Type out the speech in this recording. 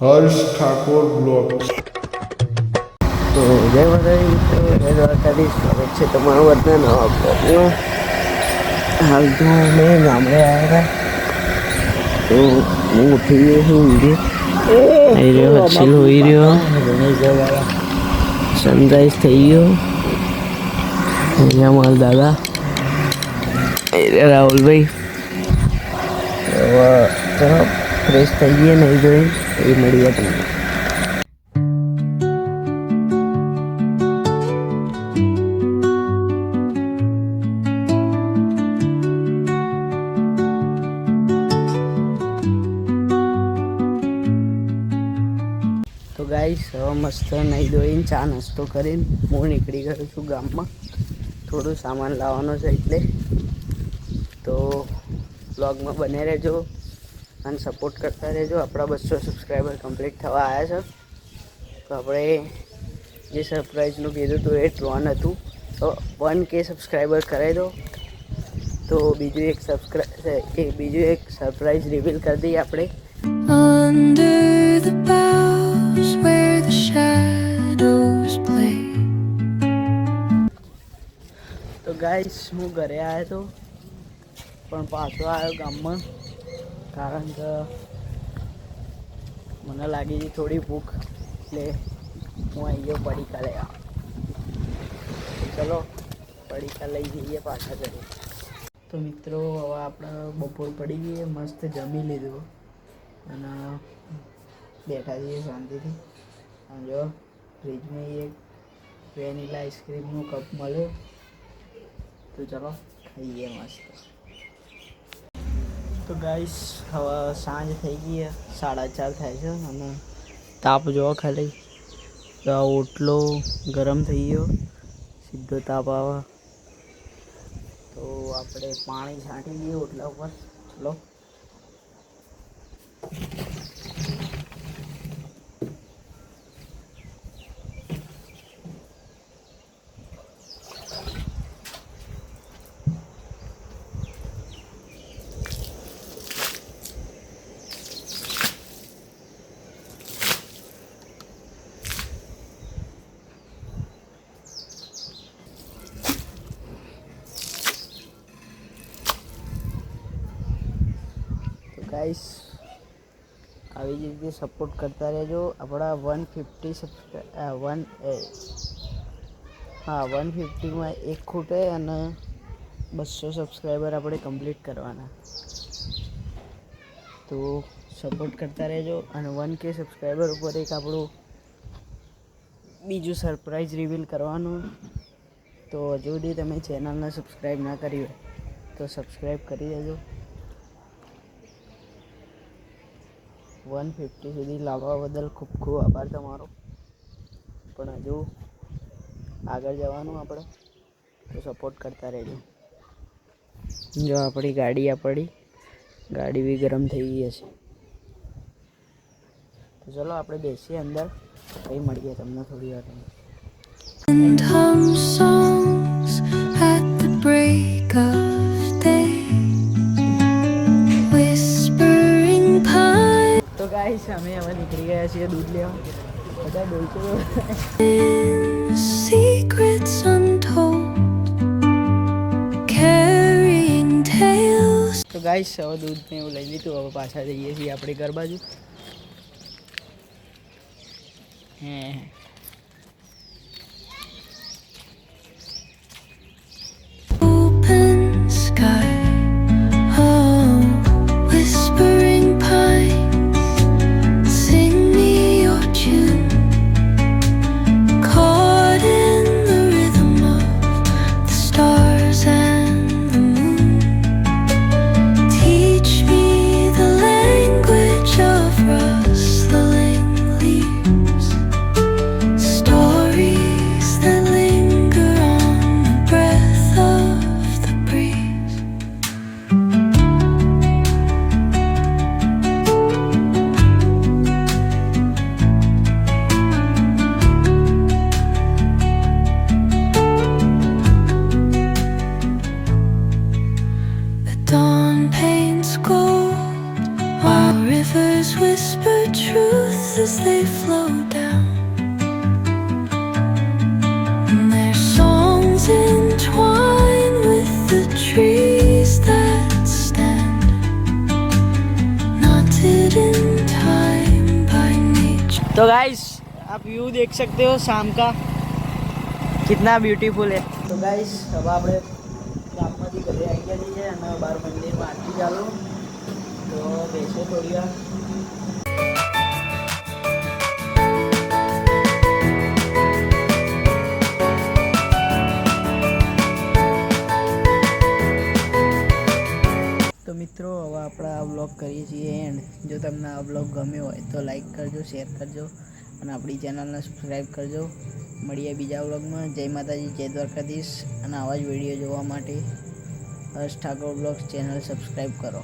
હર્ષ Thakor blog. તો જય દ્વારકાધીશ, સ્વાગત છે તમારું બધા નવા બ્લોગમાં. હાલ તો મેં ગામડે આવ્યા હતા, તો હું ઉઠી ગયો છું ઊંઘી રહ્યો, હર્ષિલ હોઈ રહ્યો, સનરાઈઝ થઈ ગયો. અહીંયા મારા દાદા રાહુલભાઈ. ચલો ફ્રેશ થઈ ગઈએ, નહીં જોઈ એ મળીએ તમને. તો ગાઈસ હવે મસ્ત નહીં ધોઈને ચા નાસ્તો કરીને હું નીકળી ગયો છું ગામમાં. થોડું સામાન લાવવાનો છે એટલે તો બ્લોગમાં બને રહેજો અને સપોર્ટ કરતા રહેજો. આપણા 200 સબસ્ક્રાઈબર કમ્પ્લીટ થવા આવ્યા છે. તો આપણે જે સરપ્રાઈઝનું કીધું હતું એ ટ્રોન હતું, તો 1K સબસ્ક્રાઈબર કરાવી દો તો બીજું એક સરપ્રાઈઝ રિવીલ કરી દઈએ આપણે. Under the boughs where the shadows play. તો ગાઈસ હું ઘરે આવ્યો હતો પણ પાછો આવ્યો ગામમાં, કારણ કે મને લાગી હતી થોડી ભૂખ, એટલે હું આવી ગયો પડીકા લેવા. ચલો પડીકા લઈ જઈએ પાછા ઘરે. તો મિત્રો હવે આપણે બપોર પડી ગઈ, મસ્ત જમી લીધું અને બેઠા છીએ શાંતિથી. અને જો ફ્રીજમાં એક વેનીલા આઈસ્ક્રીમનો કપ મળ્યો, તો ચલો ખાઈએ મસ્ત. તો ગાઈસ હવે સાંજ થઈ ગઈ, 4:30 થાય છે અને તાપ જોવા ખાલી. તો આ ઓટલો ગરમ થઈ ગયો, સીધો તાપ આવે. તો આપણે પાણી છાંટી દઈએ ઓટલા ઉપર. ચલો ગાઈસ આવી જ રીતે સપોર્ટ કરતા રહેજો. આપણા 150માં એક ખૂટે અને 200 સબસ્ક્રાઈબર આપણે કમ્પ્લીટ કરવાના. તો સપોર્ટ કરતા રહેજો. અને 1K સબસ્ક્રાઈબર ઉપર એક આપણું બીજું સરપ્રાઈઝ રિવીલ કરવાનું. તો હજુ સુધી તમે ચેનલને સબસ્ક્રાઈબ ના કરી હોય તો સબસ્ક્રાઈબ કરી દેજો. 150 સુધી લાવવા બદલ ખૂબ ખૂબ આભાર તમારો. પણ હજુ આગળ જવાનું આપણે, તો સપોર્ટ કરતા રહેજો. જો આપણી ગાડી બી ગરમ થઈ ગઈ હશે. તો ચલો આપણે બેસીએ અંદર, પછી મળીએ તમને થોડી વાર. તો ગાઈસ અમે હવે નીકળી ગયા છીએ દૂધ લેવા. બધા બોલતો secrets untold carrying tales. તો ગાઈસ હવે દૂધ ને એવું લઈ લીધું, હવે પાછા જઈએ છીએ આપણે ઘર બાજુ. as they flow down. And their songs entwine with the trees that stand, knotted in time by nature. तो गाइस आप व्यू देख सकते हो शाम का कितना ब्यूटीफुल है. तो गाइस अब આપણે ગામમાંથી ઘરે આવી ગયા છીએ અને બહાર મંદિરમાં આરતી ચાલુ તો બેસો થોડી વાર. તો મિત્રો હવે આપણે આ વ્લોગ કરીએ છીએ એન્ડ જો તમને આ વ્લોગ ગમ્યો હોય તો લાઈક કરજો, શેર કરજો અને આપણી ચેનલને સબસ્ક્રાઈબ કરજો. મળીએ બીજા વ્લોગમાં. જય માતાજી, જય દ્વારકાધીશ. અને આવા જ વિડીયો જોવા માટે હર્ષ ઠાકોર વ્લોગ્સ ચેનલ સબસ્ક્રાઈબ કરો.